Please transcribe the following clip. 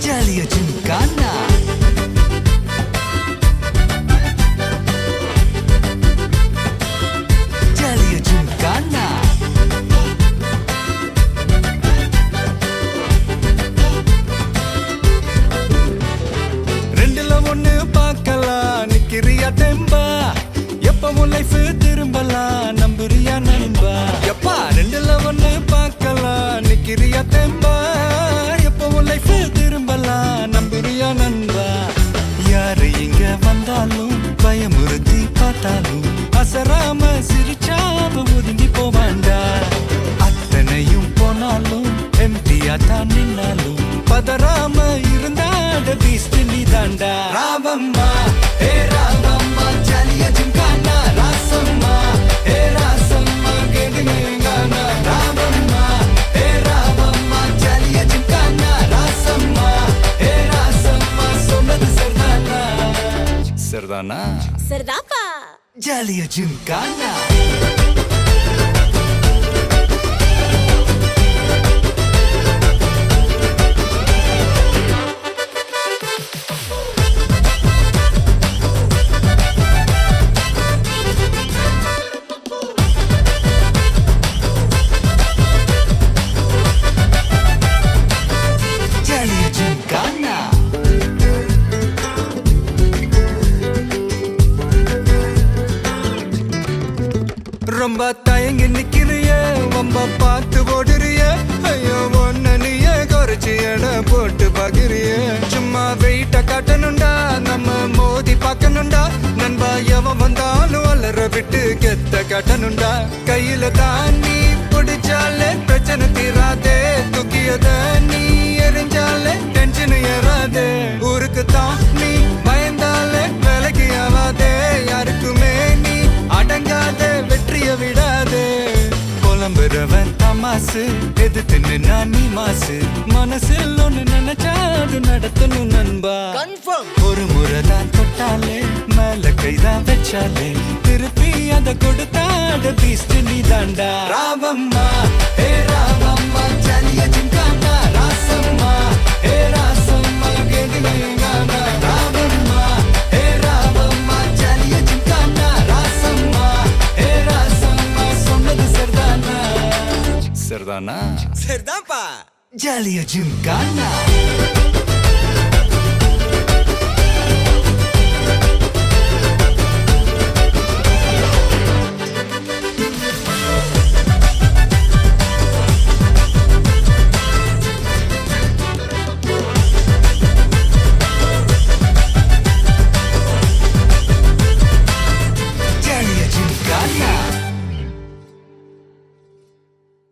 ஜாலியா ஜிம்கானா ஜாலியா ஜிம்கானா ரெண்டுல ஒண்ணு பார்க்கலாம் நிக்கிறியா தெம்பா எப்பவும் லைஃப் திரும்பலாம் நம்புறியா நண்பா எப்பா ரெண்டுல ஒண்ணு பார்க்கலாம் நிக்கிறியா தெம்பா எப்பவும் லைஃப் திரும்பலாம் நம்புறியா நண்பா யாரு இங்க வந்தாலும் பயமுறுத்தி பார்த்தாலும் அசராம சிரிச்சாம ஒதுங்கி போவாண்டா அத்தனையும் போனாலும் எம்டியா தான் நின்னாலும் பதறாம இருந்தாட பீஸ்ட் நீ தாண்டா ராவம்மா ஏ ராவம்மா ஜாலியா ஜிம்கானா ராசம்மா ஏ ராசம்மா கேடுங்கானா ராவம்மா ஏ ராவம்மா ஜாலியா ஜிம்கானா ராசம்மா ஏ ராசம்மா சொன்னது சரிதானா சரிதானா சரிதாப்பா ஜாலியா ஜிம்கானா ஜாலியா ஜிம்கானா ரொம்ப தயங்கி நிக்கிறிய ரொம்ப பார்த்து ஓடுறிய ஐயோ ஒன்ன நீயே குறைச்சி எடை போட்டு பாக்குறிய சும்மா வெயிட்ட காட்டணும்டா நம்ம மோதி பார்க்கணும்டா நண்பா எவன் வந்தாலும் அலற விட்டு கெத்த காட்டணும்டா கையில தாண்டி பிடிச்சாலே பிரச்சனை தீராதே தூக்கியத நீ எரிஞ்சாலே டென்ஷன் ஏறாதே ஊருக்கு தான் நீ பயந்தாலே வேலைக்கு ஆவாதே யாருக்குமே நீ அடங்காத வெற்றிய விடாதே புலம்புறவன் தமாசு எதிர்த்து நின்னா நீ மாசு மனசில் ஒண்ணு நினைச்சா அது நடத்தணும் நண்பா ஒரு முறைதான் தொட்டாலே மேல கைதான் வச்சாலே திருப்பி அத கொடுத்தாட பீஸ்ட் நீ தாண்டா ராவம்மா ஏ ராவம்மா ஜாலியா ஜிம்கானா ராசம்மா ஏ ராசம்மா கேடுங்கானா ராவம்மா ஏ ராவம்மா ஜாலியா ஜிம்கானா ராசம்மா ஏ ராசம்மா சொன்னது சரிதானா சரிதானா சரிதான்ப்பா ஜாலியா ஜிம்கானா